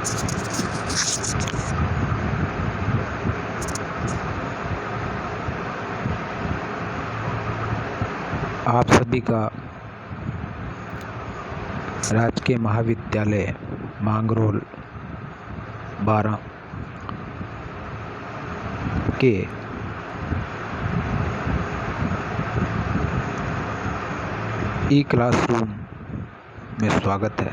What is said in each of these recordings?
आप सभी का राजकीय महाविद्यालय मांगरोल 12 के ई क्लासरूम में स्वागत है।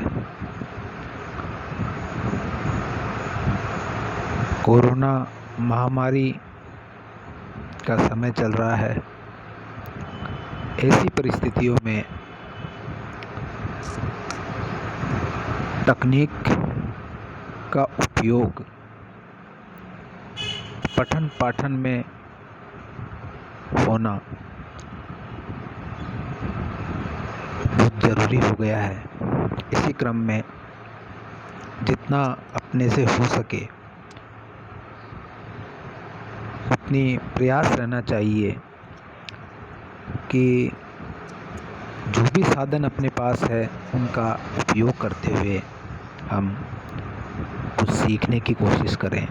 कोरोना महामारी का समय चल रहा है। ऐसी परिस्थितियों में तकनीक का उपयोग पठन पाठन में होना बहुत ज़रूरी हो गया है। इसी क्रम में जितना अपने से हो सके उतनी प्रयास रहना चाहिए कि जो भी साधन अपने पास है उनका उपयोग करते हुए हम कुछ सीखने की कोशिश करें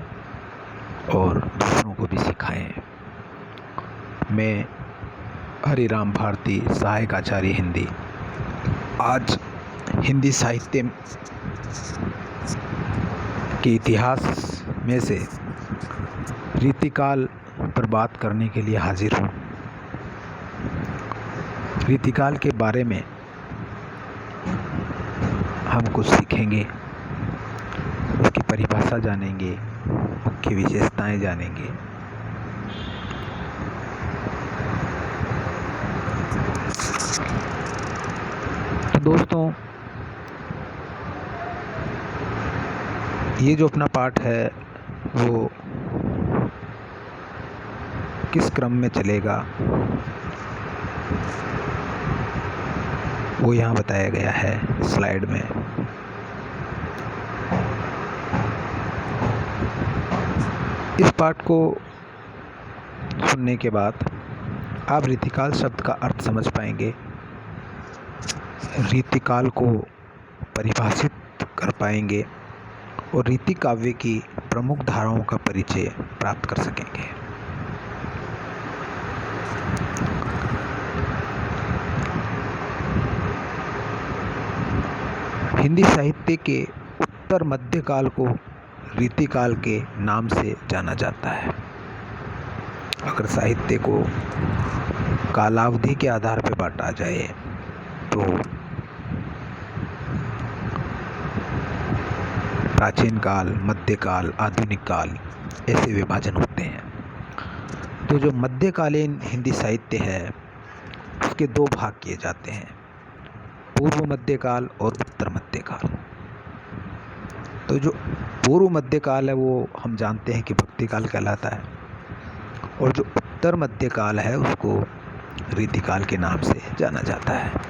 और दूसरों को भी सिखाएं। मैं हरिराम भारती, सहायक आचार्य हिंदी, आज हिंदी साहित्य के इतिहास में से रीतिकाल पर बात करने के लिए हाजिर हूँ। रीतिकाल के बारे में हम कुछ सीखेंगे, उसकी परिभाषा जानेंगे, मुख्य विशेषताएं जानेंगे। तो दोस्तों, ये जो अपना पाठ है वो किस क्रम में चलेगा वो यहाँ बताया गया है स्लाइड में। इस पाठ को सुनने के बाद आप रीतिकाल शब्द का अर्थ समझ पाएंगे, रीतिकाल को परिभाषित कर पाएंगे और रीति काव्य की प्रमुख धाराओं का परिचय प्राप्त कर सकेंगे। हिंदी साहित्य के उत्तर मध्यकाल को रीतिकाल के नाम से जाना जाता है। अगर साहित्य को कालावधि के आधार पर बांटा जाए तो प्राचीन काल, मध्यकाल, आधुनिक काल ऐसे विभाजन होते हैं। तो जो मध्यकालीन हिंदी साहित्य है उसके दो भाग किए जाते हैं, पूर्व मध्यकाल और उत्तर मध्यकाल। तो जो पूर्व मध्यकाल है वो हम जानते हैं कि भक्तिकाल कहलाता है और जो उत्तर मध्यकाल है उसको रीतिकाल के नाम से जाना जाता है।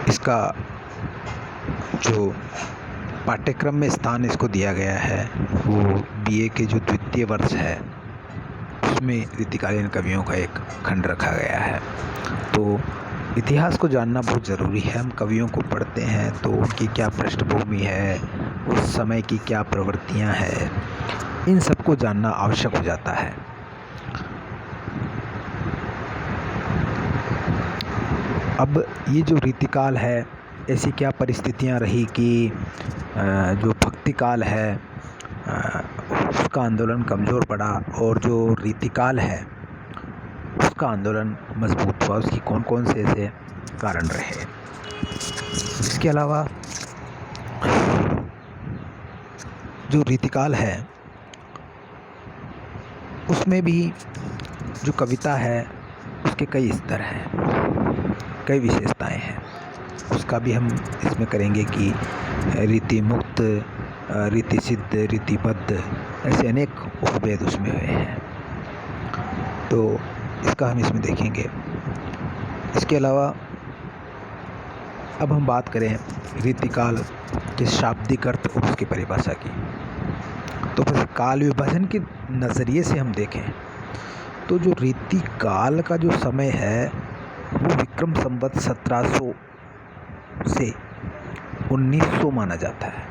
इसका जो पाठ्यक्रम में स्थान इसको दिया गया है वो बीए के जो द्वितीय वर्ष है उसमें रीतिकालीन कवियों का एक खंड रखा गया है। तो इतिहास को जानना बहुत ज़रूरी है। हम कवियों को पढ़ते हैं तो उनकी क्या पृष्ठभूमि है, उस समय की क्या प्रवृत्तियां हैं, इन सबको जानना आवश्यक हो जाता है। अब ये जो रीतिकाल है ऐसी क्या परिस्थितियां रही कि जो भक्तिकाल है उसका आंदोलन कमज़ोर पड़ा और जो रीतिकाल है उसका आंदोलन मजबूत हुआ, उसकी कौन कौन से ऐसे कारण रहे। इसके अलावा जो रीतिकाल है उसमें भी जो कविता है उसके कई स्तर हैं, कई विशेषताएं हैं। उसका भी हम इसमें करेंगे कि रीति मुक्त, रीति सिद्ध, रीतिबद्ध, ऐसे अनेक उपभेद उसमें हुए हैं। तो इसका हम इसमें देखेंगे। इसके अलावा अब हम बात करें रीतिकाल के शाब्दिक अर्थ और उसकी परिभाषा की। तो बस काल विभाजन के नज़रिए से हम देखें तो जो रीतिकाल का जो समय है वो विक्रम संवत 1700 से 1900 माना जाता है।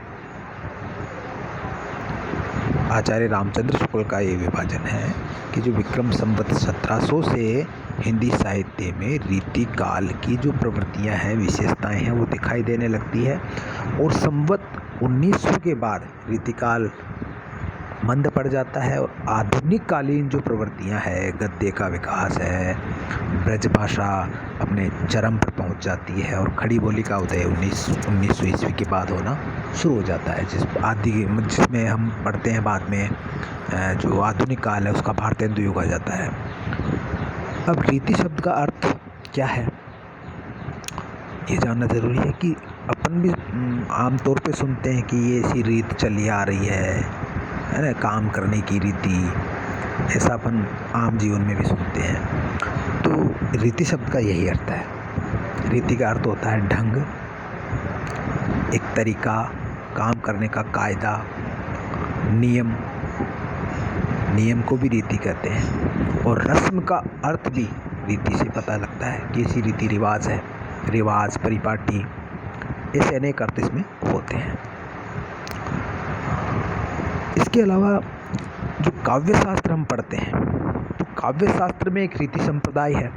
आचार्य रामचंद्र शुक्ल का ये विभाजन है कि जो विक्रम संवत 1700 से हिंदी साहित्य में रीतिकाल की जो प्रवृत्तियां हैं, विशेषताएं हैं, वो दिखाई देने लगती है और संवत 1900 के बाद रीतिकाल मंद पड़ जाता है और आधुनिक कालीन जो प्रवृत्तियां हैं, गद्य का विकास है, ब्रज भाषा अपने चरम पर पहुंच जाती है और खड़ी बोली का उदय 1900 ईस्वी के बाद होना शुरू हो जाता है, जिसमें हम पढ़ते हैं बाद में जो आधुनिक काल है उसका भारतेंदु युग आ जाता है। अब रीति शब्द का अर्थ क्या है ये जानना ज़रूरी है कि अपन भी आमतौर पे सुनते हैं कि ये ऐसी रीत चली आ रही है ना, काम करने की रीति, ऐसा अपन आम जीवन में भी सुनते हैं। तो रीति शब्द का यही अर्थ है। रीति का अर्थ होता है ढंग, एक तरीका, काम करने का कायदा, नियम। नियम को भी रीति कहते हैं और रस्म का अर्थ भी रीति से पता लगता है कि ऐसी रीति रिवाज है, रिवाज, परिपाटी, ऐसे अनेक अर्थ इसमें होते हैं। इसके अलावा जो काव्य शास्त्र हम पढ़ते हैं तो काव्य शास्त्र में एक रीति संप्रदाय है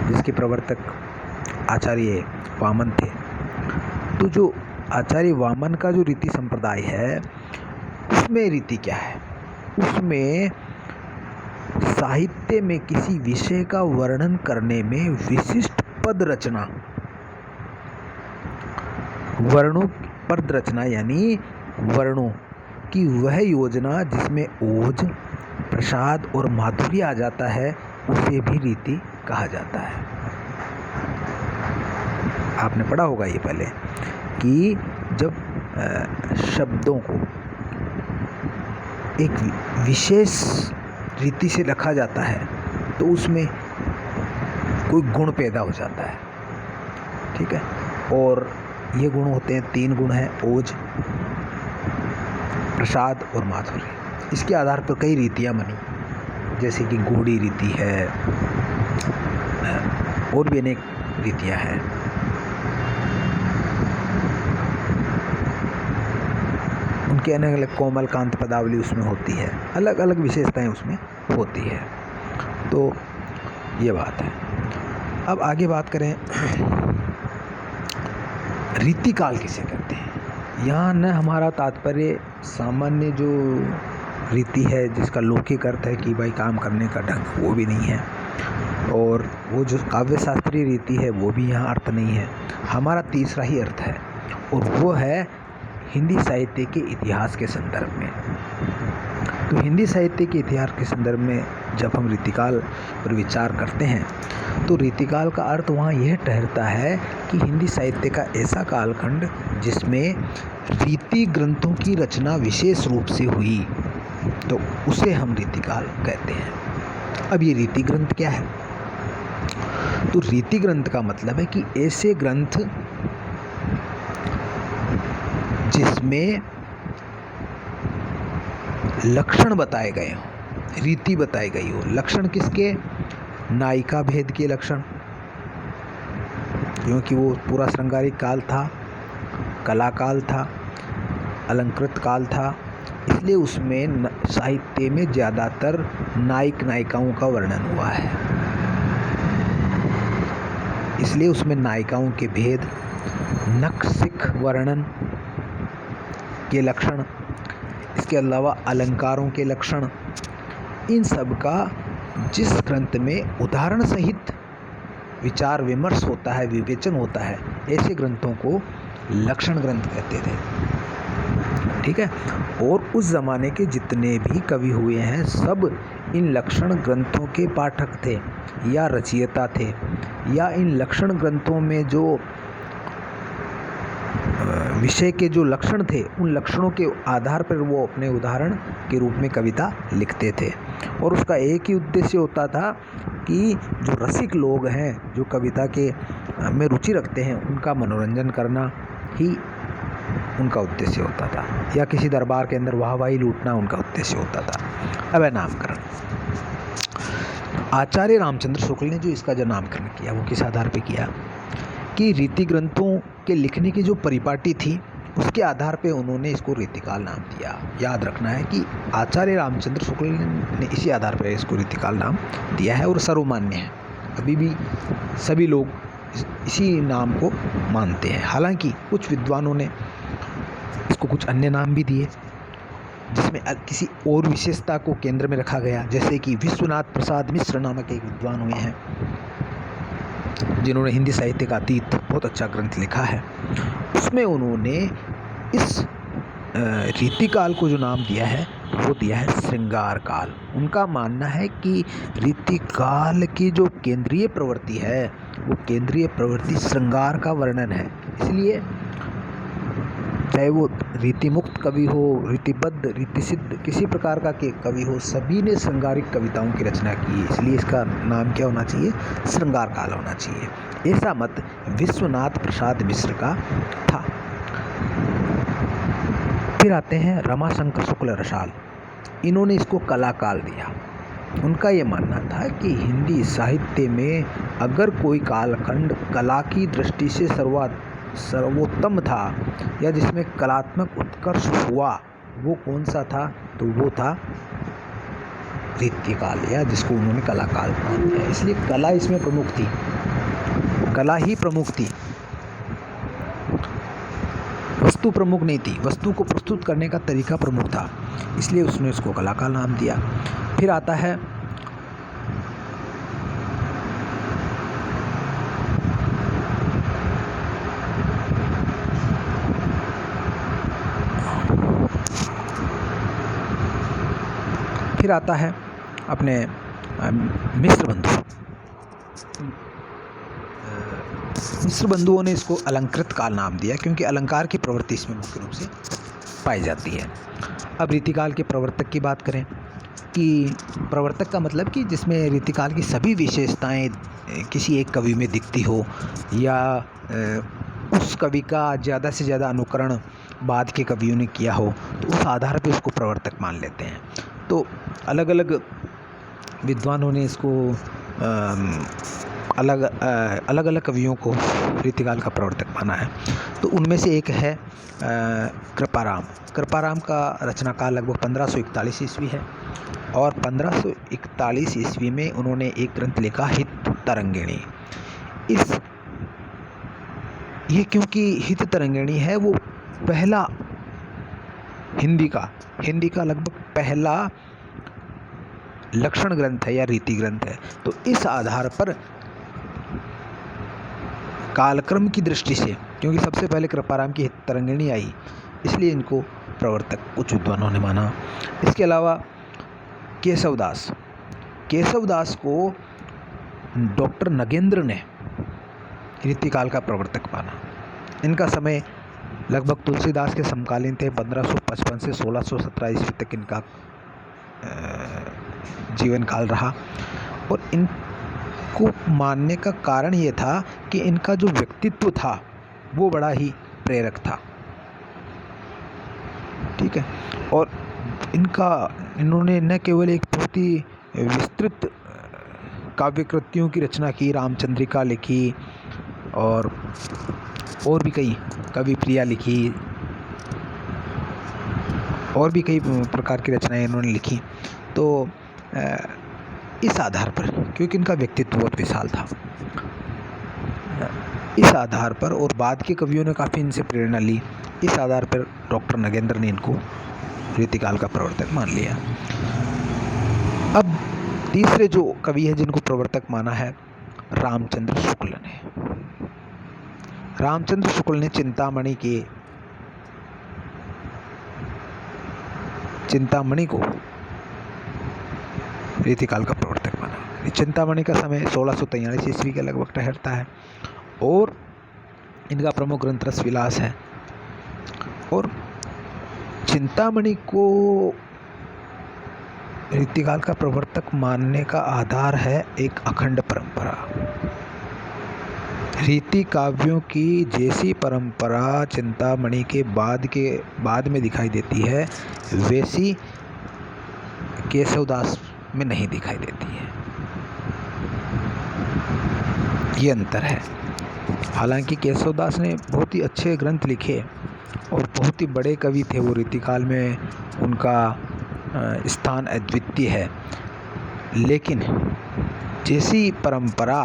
जिसके प्रवर्तक आचार्य वामन थे। तो जो आचार्य वामन का जो रीति संप्रदाय है उसमें रीति क्या है, उसमें साहित्य में किसी विषय का वर्णन करने में विशिष्ट पद रचना, वर्णों पद रचना यानी वर्णों की वह योजना जिसमें ओज, प्रसाद और माधुर्य आ जाता है उसे भी रीति कहा जाता है। आपने पढ़ा होगा ये पहले कि जब शब्दों को एक विशेष रीति से रखा जाता है तो उसमें कोई गुण पैदा हो जाता है, ठीक है। और ये गुण होते हैं, 3 गुण हैं, ओज, प्रसाद और माधुर्य। इसके आधार पर कई रीतियाँ बनी, जैसे कि गूढ़ी रीति है और भी अनेक रीतियाँ हैं। उनके अलग अलग कोमल कांत पदावली उसमें होती है, अलग अलग विशेषताएं उसमें होती है। तो ये बात है। अब आगे बात करें रीतिकाल किसे कहते हैं। यहाँ न हमारा तात्पर्य सामान्य जो रीति है जिसका लौकिक अर्थ है कि भाई काम करने का ढंग, वो भी नहीं है, और वो जो काव्य शास्त्रीय रीति है वो भी यहाँ अर्थ नहीं है। हमारा तीसरा ही अर्थ है और वो है हिंदी साहित्य के इतिहास के संदर्भ में। तो हिंदी साहित्य के इतिहास के संदर्भ में जब हम रीतिकाल पर विचार करते हैं तो रीतिकाल का अर्थ वहाँ यह ठहरता है कि हिंदी साहित्य का ऐसा कालखंड जिसमें रीति ग्रंथों की रचना विशेष रूप से हुई, तो उसे हम रीतिकाल कहते हैं। अब ये रीति ग्रंथ क्या है? तो रीति ग्रंथ का मतलब है कि ऐसे ग्रंथ जिसमें लक्षण बताए गए हों, रीति बताई गई हो। लक्षण किसके? नायिका भेद के लक्षण, क्योंकि वो पूरा श्रृंगारिक काल था, कला काल था, अलंकृत काल था, इसलिए उसमें साहित्य में ज़्यादातर नायक नायिकाओं का वर्णन हुआ है। इसलिए उसमें नायिकाओं के भेद, नक्सिक वर्णन के लक्षण, इसके अलावा अलंकारों के लक्षण, इन सब का जिस ग्रंथ में उदाहरण सहित विचार विमर्श होता है, विवेचन होता है, ऐसे ग्रंथों को लक्षण ग्रंथ कहते थे, ठीक है। और उस ज़माने के जितने भी कवि हुए हैं सब इन लक्षण ग्रंथों के पाठक थे या रचयिता थे, या इन लक्षण ग्रंथों में जो विषय के जो लक्षण थे उन लक्षणों के आधार पर वो अपने उदाहरण के रूप में कविता लिखते थे। और उसका एक ही उद्देश्य होता था कि जो रसिक लोग हैं, जो कविता के में रुचि रखते हैं, उनका मनोरंजन करना ही उनका उद्देश्य होता था, या किसी दरबार के अंदर वाहवाही लूटना उनका उद्देश्य होता था। अब है नामकरण। आचार्य रामचंद्र शुक्ल ने जो नामकरण किया वो किस आधार पर किया कि रीति ग्रंथों के लिखने की जो परिपाटी थी उसके आधार पे उन्होंने इसको रीतिकाल नाम दिया। याद रखना है कि आचार्य रामचंद्र शुक्ल ने इसी आधार पर इसको रीतिकाल नाम दिया है और सर्वमान्य है। अभी भी सभी लोग इसी नाम को मानते हैं। हालांकि कुछ विद्वानों ने इसको कुछ अन्य नाम भी दिए जिसमें किसी और विशेषता को केंद्र में रखा गया, जैसे कि विश्वनाथ प्रसाद मिश्र नामक एक विद्वान हुए हैं जिन्होंने हिंदी साहित्य का अतीत बहुत अच्छा ग्रंथ लिखा है। उसमें उन्होंने इस रीतिकाल को जो नाम दिया है वो दिया है श्रृंगार काल। उनका मानना है कि रीतिकाल की जो केंद्रीय प्रवृत्ति है वो केंद्रीय प्रवृत्ति श्रृंगार का वर्णन है। इसलिए चाहे वो रीतिमुक्त कवि हो, रीतिबद्ध, रीतिसिद्ध, किसी प्रकार का कवि हो, सभी ने श्रृंगारिक कविताओं की रचना की है। इसलिए इसका नाम क्या होना चाहिए? श्रृंगार काल होना चाहिए। ऐसा मत विश्वनाथ प्रसाद मिश्र का था। फिर आते हैं रमाशंकर शुक्ल रसाल। इन्होंने इसको कला काल दिया। उनका ये मानना था कि हिंदी साहित्य में अगर कोई कालखंड कला की दृष्टि से सर्वोत्तम था या जिसमें कलात्मक उत्कर्ष हुआ वो कौन सा था, तो वो था रीतिकाल, या जिसको उन्होंने कला काल मान दिया। इसलिए कला इसमें प्रमुख थी, कला ही प्रमुख थी, वस्तु प्रमुख नहीं थी। वस्तु को प्रस्तुत करने का तरीका प्रमुख था, इसलिए उसने उसको कला काल नाम दिया। फिर आता है अपने मिश्र बंधु। मिश्र बंधुओं ने इसको अलंकृत काल नाम दिया क्योंकि अलंकार की प्रवृत्ति इसमें मुख्य रूप से पाई जाती है। अब रीतिकाल के प्रवर्तक की बात करें कि प्रवर्तक का मतलब कि जिसमें रीतिकाल की सभी विशेषताएं किसी एक कवि में दिखती हो या उस कवि का ज़्यादा से ज़्यादा अनुकरण बाद के कवियों ने किया हो, तो उस आधार पर उसको प्रवर्तक मान लेते हैं। तो अलग अलग विद्वानों ने इसको अलग अलग कवियों को रीतिकाल का प्रवर्तक माना है। तो उनमें से एक है कृपाराम। कृपाराम का रचना काल लगभग 1541 ईस्वी है और 1541 ईस्वी में उन्होंने एक ग्रंथ लिखा हित तरंगिणी। ये क्योंकि हित तरंगिणी है वो पहला हिंदी का लगभग पहला लक्षण ग्रंथ है या रीति ग्रंथ है। तो इस आधार पर कालक्रम की दृष्टि से, क्योंकि सबसे पहले कृपाराम की हित तरंगिणी आई, इसलिए इनको प्रवर्तक कुछ विद्वानों ने माना। इसके अलावा केशवदास को डॉक्टर नगेंद्र ने रीतिकाल का प्रवर्तक माना। इनका समय लगभग तुलसीदास के समकालीन थे। 1555 से 1617 ईस्वी तक इनका जीवन काल रहा और इनको मानने का कारण ये था कि इनका जो व्यक्तित्व था वो बड़ा ही प्रेरक था। ठीक है, और इन्होंने न केवल एक बहुत ही विस्तृत काव्य कृतियों की रचना की, रामचंद्रिका लिखी और भी कई कवि प्रिया लिखी और भी कई प्रकार की रचनाएं इन्होंने लिखी। तो इस आधार पर, क्योंकि इनका व्यक्तित्व बहुत विशाल था, इस आधार पर और बाद के कवियों ने काफ़ी इनसे प्रेरणा ली, इस आधार पर डॉक्टर नगेंद्र ने इनको रीतिकाल का प्रवर्तक मान लिया। अब तीसरे जो कवि है जिनको प्रवर्तक माना है रामचंद्र शुक्ल ने। रामचंद्र शुक्ल ने चिंतामणि को रीतिकाल का प्रवर्तक माना। चिंतामणि का समय 1643 ईस्वी के लगभग ठहरता है और इनका प्रमुख ग्रंथ रसविलास है। और चिंतामणि को रीतिकाल का प्रवर्तक मानने का आधार है एक अखंड परंपरा। रीति काव्यों की जैसी परंपरा चिंतामणि के बाद में दिखाई देती है, वैसी केशवदास में नहीं दिखाई देती है। ये अंतर है। हालांकि केशवदास ने बहुत ही अच्छे ग्रंथ लिखे और बहुत ही बड़े कवि थे वो, रीतिकाल में उनका स्थान अद्वितीय है। लेकिन जैसी परंपरा,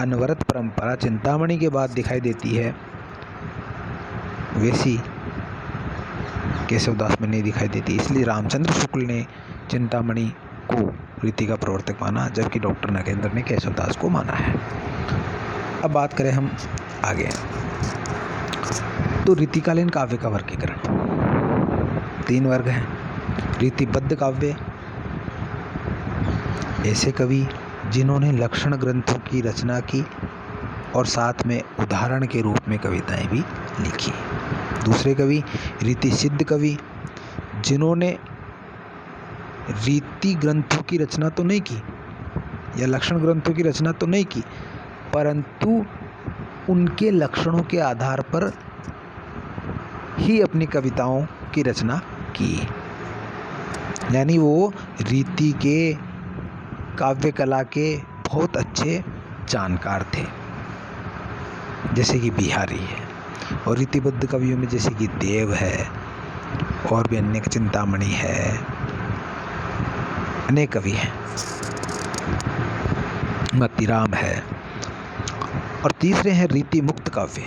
अनवरत परंपरा चिंतामणि के बाद दिखाई देती है, वैसी केशवदास में नहीं दिखाई देती। इसलिए रामचंद्र शुक्ल ने चिंतामणि को रीति का प्रवर्तक माना, जबकि डॉक्टर नगेंद्र ने केशवदास को माना है। अब बात करें हम आगे, तो रीतिकालीन काव्य का वर्गीकरण 3 वर्ग हैं। रीतिबद्ध काव्य, ऐसे कवि जिन्होंने लक्षण ग्रंथों की रचना की और साथ में उदाहरण के रूप में कविताएं भी लिखी। दूसरे कवि रीति सिद्ध कवि, जिन्होंने रीति ग्रंथों की रचना तो नहीं की या लक्षण ग्रंथों की रचना तो नहीं की, परंतु उनके लक्षणों के आधार पर ही अपनी कविताओं की रचना की। यानी वो रीति के, काव्य कला के बहुत अच्छे जानकार थे, जैसे कि बिहारी है। और रीतिबद्ध कवियों में जैसे कि देव है और भी अन्य, चिंतामणि है, अनेक कवि हैं, मतीराम है। और तीसरे हैं रीति मुक्त काव्य,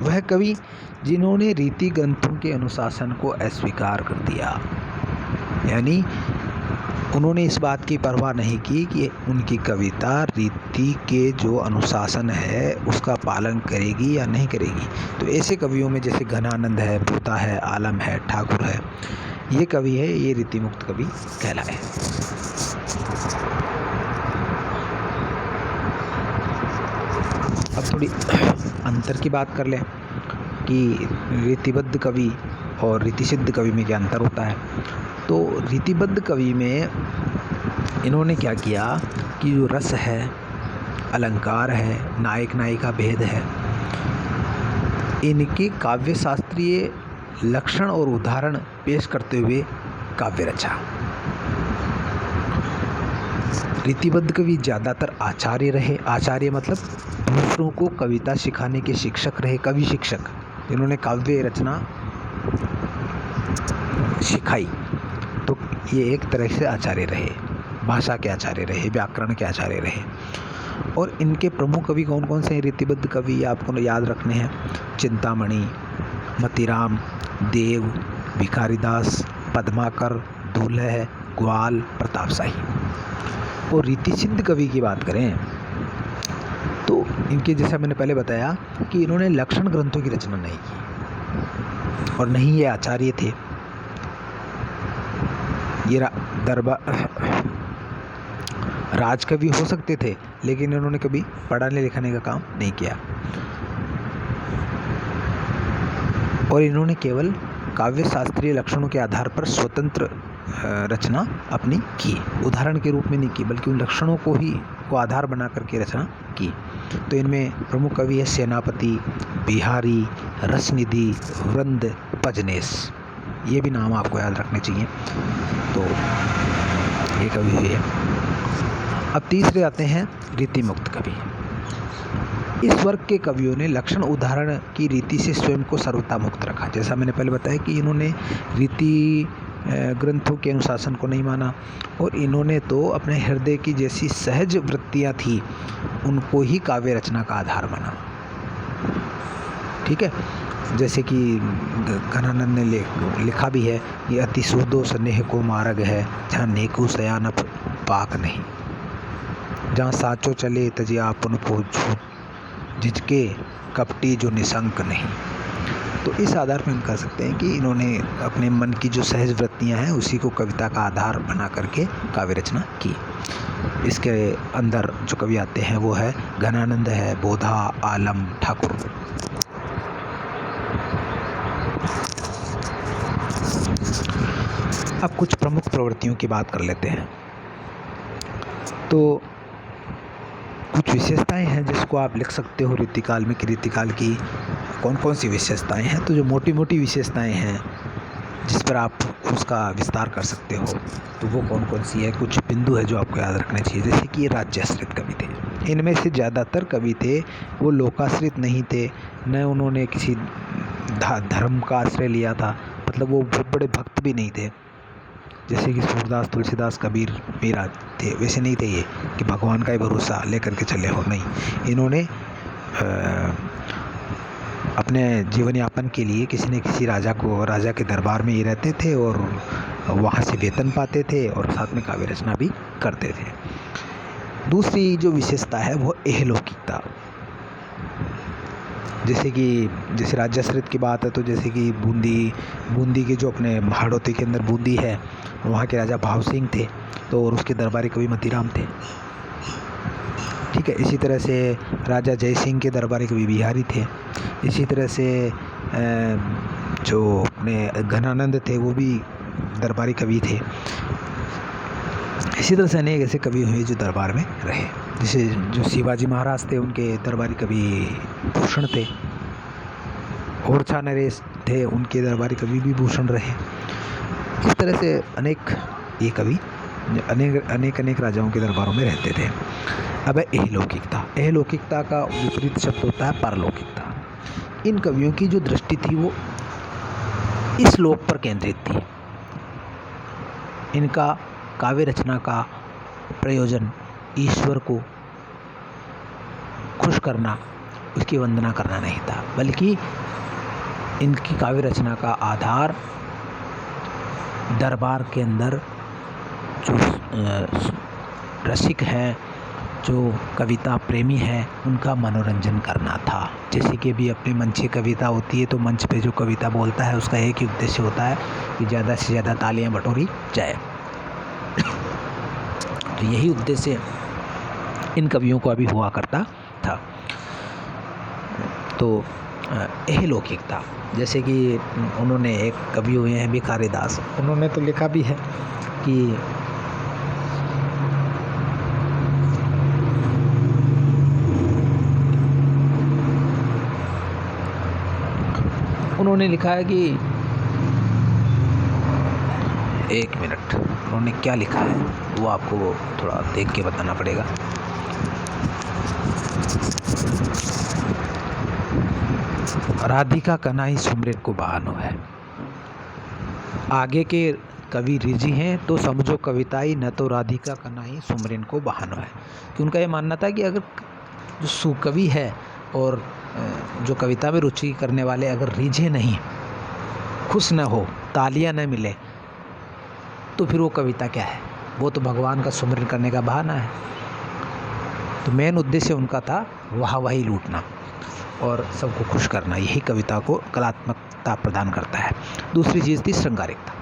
वह कवि जिन्होंने रीति ग्रंथों के अनुशासन को अस्वीकार कर दिया। यानी उन्होंने इस बात की परवाह नहीं की कि उनकी कविता रीति के जो अनुशासन है उसका पालन करेगी या नहीं करेगी। तो ऐसे कवियों में जैसे घनानंद है, पोता है, आलम है, ठाकुर है, ये कवि है, ये रीति मुक्त कवि कहलाए। अब थोड़ी अंतर की बात कर लें कि रीतिबद्ध कवि और रीतिसिद्ध कवि में क्या अंतर होता है। तो रीतिबद्ध कवि में इन्होंने क्या किया कि जो रस है, अलंकार है, नायक नायिका भेद है, इनके काव्य शास्त्रीय लक्षण और उदाहरण पेश करते हुए काव्य रचा। रीतिबद्ध कवि ज़्यादातर आचार्य रहे। आचार्य मतलब दूसरों को कविता सिखाने के शिक्षक रहे, कवि शिक्षक। इन्होंने काव्य रचना सिखाई, तो ये एक तरह से आचार्य रहे, भाषा के आचार्य रहे, व्याकरण के आचार्य रहे। और इनके प्रमुख कवि कौन कौन से हैं रीतिबद्ध कवि, आपको याद रखने हैं। चिंतामणि, मतीराम, देव, भिखारीदास, पद्माकर, दुल्ह, ग्वाल, प्रतापशाही। और रीतिसिद्ध कवि की बात करें तो इनके, जैसा मैंने पहले बताया कि इन्होंने लक्षण ग्रंथों की रचना नहीं की और नहीं ये आचार्य थे। ये राजकवि हो सकते थे, लेकिन इन्होंने कभी पढ़ाने लिखाने का काम नहीं किया। और इन्होंने केवल काव्य शास्त्रीय लक्षणों के आधार पर स्वतंत्र रचना अपनी की, उदाहरण के रूप में नहीं की, बल्कि उन लक्षणों को आधार बना करके रचना की। तो इनमें प्रमुख कवि है सेनापति, बिहारी, रसनिधि, वृंद, पजनेश। ये भी नाम आपको याद रखने चाहिए। तो ये कवि हुए। अब तीसरे आते हैं रीति मुक्त कवि। इस वर्ग के कवियों ने लक्षण उदाहरण की रीति से स्वयं को सर्वथा मुक्त रखा। जैसा मैंने पहले बताया कि इन्होंने रीति ग्रंथों के अनुशासन को नहीं माना और इन्होंने तो अपने हृदय की जैसी सहज वृत्तियाँ थी उनको ही काव्य रचना का आधार माना। ठीक है, जैसे कि घनानंद ने लिखा भी है कि अति सुदो स्नेह को मार्ग है, जहाँ नेकू सयान पाक नहीं, जहाँ साचो चले तजे आपन पोझू, जिसके कपटी जो निशंक नहीं। तो इस आधार पर हम कह सकते हैं कि इन्होंने अपने मन की जो सहज वृत्तियाँ हैं उसी को कविता का आधार बना करके काव्य रचना की। इसके अंदर जो कवि आते हैं वो है घनानंद है, बोधा, आलम, ठाकुर। अब कुछ प्रमुख प्रवृत्तियों की बात कर लेते हैं। तो कुछ विशेषताएं हैं जिसको आप लिख सकते हो रीतिकाल में कि रीतिकाल की कौन कौन सी विशेषताएं हैं। तो जो मोटी मोटी विशेषताएं हैं जिस पर आप उसका विस्तार कर सकते हो, तो वो कौन कौन सी है? कुछ बिंदु है जो आपको याद रखने चाहिए। जैसे कि ये राज्याश्रित कवि थे। इनमें से ज़्यादातर कवि थे वो लोकाश्रित नहीं थे, न उन्होंने किसी धर्म का आश्रय लिया था, मतलब वो बहुत बड़े भक्त भी नहीं थे। जैसे कि सूरदास, तुलसीदास, कबीर, मीरा थे, वैसे नहीं थे ये कि भगवान का ही भरोसा लेकर के चले हो, नहीं। इन्होंने अपने जीवन यापन के लिए किसी न किसी राजा के दरबार में ही रहते थे और वहाँ से वेतन पाते थे और साथ में काव्य रचना भी करते थे। दूसरी जो विशेषता है वो एहलौकिकता। जैसे राज्याश्रित की बात है तो जैसे कि बूंदी के जो अपने हाड़ौती के अंदर बूंदी है, वहाँ के राजा भाव सिंह थे, तो और उसके दरबारी कवि मतीराम थे। ठीक है। इसी तरह से राजा जय सिंह के दरबारी कवि बिहारी थे। इसी तरह से जो अपने घनानंद थे वो भी दरबारी कवि थे। इसी तरह से अनेक ऐसे कवि हुए जो दरबार में रहे। जैसे जो शिवाजी महाराज थे उनके दरबारी कवि भूषण थे। ओरछा नरेश थे, उनके दरबारी कवि भी भूषण रहे। इस तरह से अनेक ये कवि अनेक राजाओं के दरबारों में रहते थे। अब है एहलौकिकता का विपरीत शब्द होता है परलौकिकता। इन कवियों की जो दृष्टि थी वो इस लोक पर केंद्रित थी। इनका काव्य रचना का प्रयोजन ईश्वर को खुश करना, उसकी वंदना करना नहीं था, बल्कि इनकी काव्य रचना का आधार दरबार के अंदर जो रसिक हैं, जो कविता प्रेमी है, उनका मनोरंजन करना था। जैसे कि अभी अपनी मंची कविता होती है तो मंच पे जो कविता बोलता है उसका एक ही उद्देश्य होता है कि ज़्यादा से ज़्यादा तालियां बटोरी जाए। तो यही उद्देश्य इन कवियों को अभी हुआ करता था। तो एहलौकिकता, जैसे कि उन्होंने एक कवि हुए हैं भिखारी दास, उन्होंने तो लिखा भी है कि उन्होंने लिखा है कि एक मिनट, उन्होंने क्या लिखा है वो आपको थोड़ा देख के बताना पड़ेगा। राधिका कन्हई सुमरन को बहानो है। आगे के कवि रिजी हैं तो समझो कविताई, न तो राधिका कन्हई सुमरन को बहानो है। कि उनका ये मानना था कि अगर जो सुकवि है और जो कविता में रुचि करने वाले अगर रीझे नहीं, खुश न हो, तालियां न मिले, तो फिर वो कविता क्या है? वो तो भगवान का सुमरन करने का बहाना है। तो मेन उद्देश्य उनका था वाहवाही लूटना और सबको खुश करना। यही कविता को कलात्मकता प्रदान करता है। दूसरी चीज़ थी श्रृंगारिकता।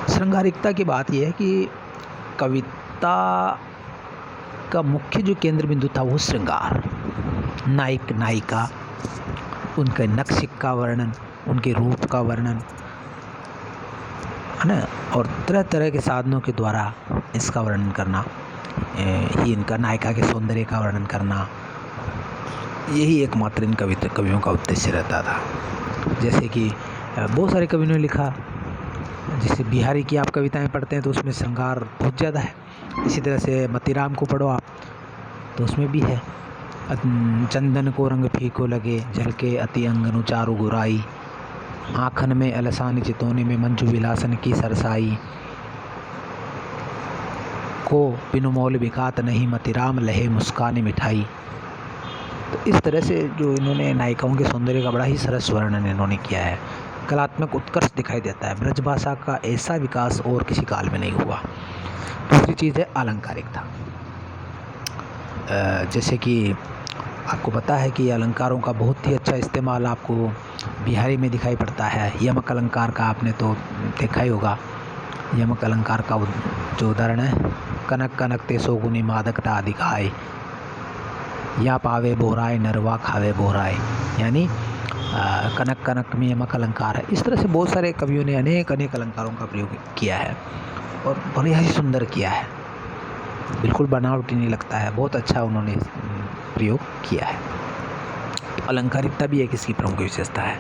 श्रृंगारिकता की बात यह है कि कविता का मुख्य जो केंद्र बिंदु था वो श्रृंगार, नायक नायिका, उनके नक्शिक का वर्णन, उनके रूप का वर्णन, है ना, और तरह तरह के साधनों के द्वारा इसका वर्णन करना, ही इनका नायिका के सौंदर्य का वर्णन करना, यही एकमात्र इन कवियों का उद्देश्य रहता था। जैसे कि बहुत सारे कवियों ने लिखा, जैसे बिहारी की आप कविताएं पढ़ते हैं तो उसमें श्रृंगार बहुत ज़्यादा है। इसी तरह से मतीराम को पढ़ो आप तो उसमें भी है, चंदन को रंग फीको लगे, झलके अति अंगनु चारु गुराई, आँखन में अलसानी चितौनी में मंजू विलासन की सरसाई, को बिनु मोल बिकात नहीं, मतीराम लहे मुस्कानी मिठाई। तो इस तरह से जो इन्होंने नायिकाओं के सौंदर्य का बड़ा ही सरस वर्णन इन्होंने किया है। कलात्मक उत्कर्ष दिखाई देता है। ब्रजभाषा का ऐसा विकास और किसी काल में नहीं हुआ। दूसरी चीज़ है अलंकारिकता। जैसे कि आपको पता है कि अलंकारों का बहुत ही अच्छा इस्तेमाल आपको बिहारी में दिखाई पड़ता है। यमक अलंकार का आपने तो देखा ही होगा। यमक अलंकार का जो उदाहरण है, कनक कनक ते सोगुनी मादकता अधिकाय, या पावे बोराय नरवा खावे बोराय, यानी कनक कनक में यमक अलंकार है। इस तरह से बहुत सारे कवियों ने अनेक अलंकारों का प्रयोग किया है और बड़ा ही सुंदर किया है, बिल्कुल बनावटी नहीं लगता है, बहुत अच्छा उन्होंने प्रयोग किया है। अलंकारिकता भी एक इसकी प्रमुख विशेषता है।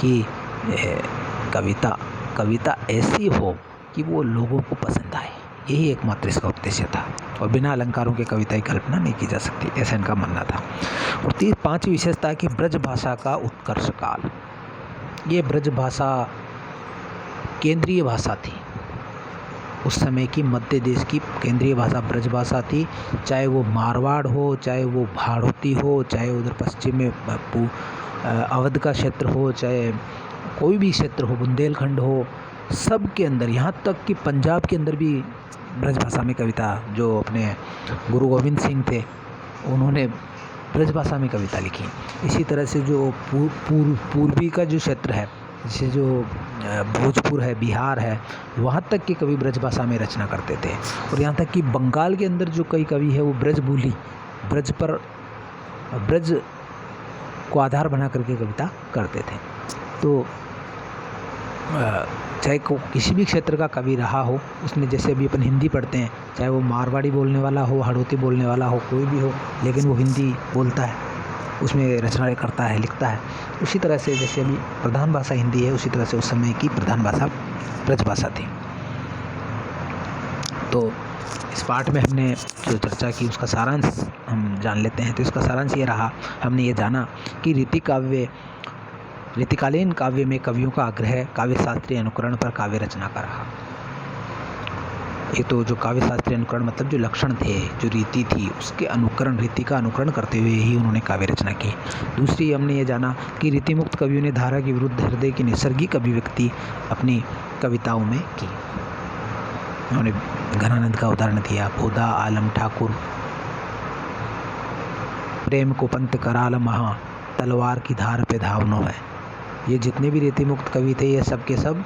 कि कविता ऐसी हो कि वो लोगों को पसंद आए। यही एकमात्र इसका उद्देश्य था और बिना अलंकारों के कविता की कल्पना नहीं की जा सकती, ऐसा इनका मानना था। और पांचवी विशेषता है कि ब्रज भाषा का उत्कर्ष काल। ये ब्रज भाषा केंद्रीय भाषा थी, उस समय की मध्य देश की केंद्रीय भाषा ब्रज भाषा थी। चाहे वो मारवाड़ हो, चाहे वो भाड़ोती हो, चाहे उधर पश्चिम में अवध का क्षेत्र हो, चाहे कोई भी क्षेत्र हो, बुंदेलखंड हो, सब के अंदर, यहाँ तक कि पंजाब के अंदर भी ब्रज भाषा में कविता, जो अपने गुरु गोविंद सिंह थे उन्होंने ब्रज भाषा में कविता लिखी। इसी तरह से जो पूर्वी का जो क्षेत्र है, जैसे जो भोजपुर है, बिहार है, वहाँ तक के कवि ब्रज भाषा में रचना करते थे। और यहाँ तक कि बंगाल के अंदर जो कई कवि है वो ब्रज को आधार बना करके कविता करते थे। तो चाहे किसी भी क्षेत्र का कवि रहा हो, उसने, जैसे अभी अपन हिंदी पढ़ते हैं, चाहे वो मारवाड़ी बोलने वाला हो, हड़ौती बोलने वाला हो, कोई भी हो, लेकिन वो हिंदी बोलता है, उसमें रचना करता है, लिखता है। उसी तरह से जैसे अभी प्रधान भाषा हिंदी है, उसी तरह से उस समय की प्रधान भाषा ब्रज भाषा थी। तो इस पाठ में हमने जो चर्चा की उसका सारांश हम जान लेते हैं। तो इसका सारांश ये रहा, हमने ये जाना कि रीतिकालीन काव्य में कवियों का आग्रह काव्य शास्त्रीय अनुकरण पर काव्य रचना का रहा। ये तो जो काव्य शास्त्रीय अनुकरण मतलब जो लक्षण थे, जो रीति थी, उसके अनुकरण, रीति का अनुकरण करते हुए ही उन्होंने काव्य रचना की। दूसरी हमने ये जाना कि रीतिमुक्त कवियों ने धारा के विरुद्ध हृदय की नैसर्गिक अभिव्यक्ति अपनी कविताओं में की। उन्होंने घनानंद का उदाहरण दिया, बोधा आलम ठाकुर, प्रेम को पंत कराल महा, तलवार की धार पे धावनो है। ये जितने भी रीतिमुक्त कवि थे, ये सब के सब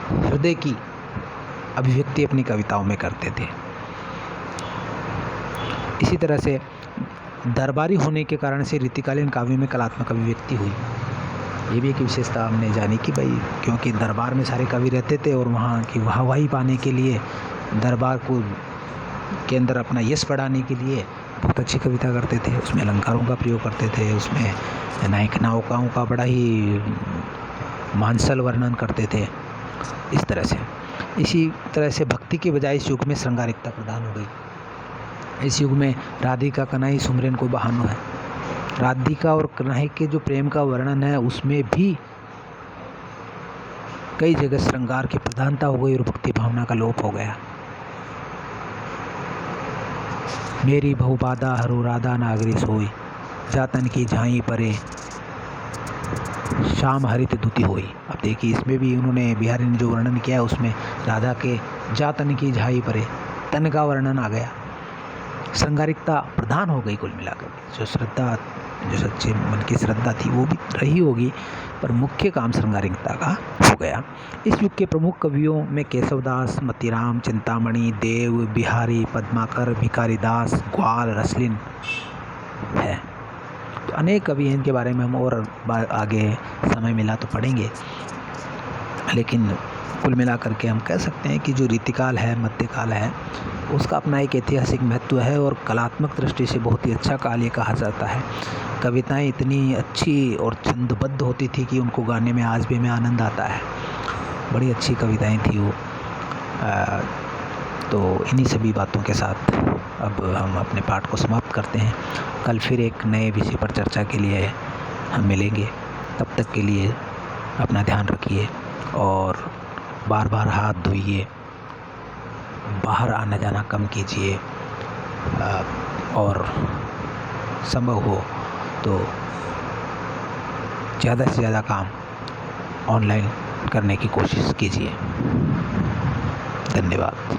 हृदय की अभिव्यक्ति अपनी कविताओं में करते थे। इसी तरह से दरबारी होने के कारण से रीतिकालीन काव्य में कलात्मक अभिव्यक्ति हुई। ये भी एक विशेषता हमने जानी कि भाई, क्योंकि दरबार में सारे कवि रहते थे और वहाँ की वाहवाही पाने के लिए, दरबार को के अंदर अपना यश बढ़ाने के लिए बहुत अच्छी कविता करते थे। उसमें अलंकारों का प्रयोग करते थे, उसमें नायक नायिकाओं का बड़ा ही मानसल वर्णन करते थे। इसी तरह से भक्ति के बजाय इस युग में श्रृंगारिकता प्रदान हो गई। इस युग में राधिका कन्हई सुमरन को बहानो है। राधिका और कन्हई के जो प्रेम का वर्णन है, उसमें भी कई जगह श्रृंगार की प्रधानता हो गई और भक्ति भावना का लोप हो गया। मेरी बहुबादा हरो राधा नागरी सोई, जातन की झाई परे शाम हरित दुति होई। अब देखिए, इसमें भी उन्होंने, बिहारी ने जो वर्णन किया है, उसमें राधा के जातन की झाई परे तन का वर्णन आ गया। श्रृंगारिकता प्रधान हो गई कुल मिलाकर। जो सच्चे मन की श्रद्धा थी वो भी रही होगी, पर मुख्य काम श्रृंगारिकता का हो गया। इस युग के प्रमुख कवियों में केशवदास, मतीराम, चिंतामणि, देव, बिहारी, पद्माकर, भिखारीदास, ग्वाल, रसलिन है। तो अनेक कवि हैं, इनके बारे में हम और आगे समय मिला तो पढ़ेंगे, लेकिन कुल मिला करके हम कह सकते हैं कि जो रीतिकाल है, मध्यकाल है, उसका अपना एक ऐतिहासिक महत्व है और कलात्मक दृष्टि से बहुत ही अच्छा काल ये कहा जाता है। कविताएं इतनी अच्छी और छंदबद्ध होती थी कि उनको गाने में आज भी हमें आनंद आता है। बड़ी अच्छी कविताएं थी वो। तो इन्हीं सभी बातों के साथ अब हम अपने पाठ को समाप्त करते हैं। कल फिर एक नए विषय पर चर्चा के लिए हम मिलेंगे। तब तक के लिए अपना ध्यान रखिए और बार बार हाथ धोइए, बाहर आना जाना कम कीजिए, और संभव हो तो ज़्यादा से ज़्यादा काम ऑनलाइन करने की कोशिश कीजिए। धन्यवाद।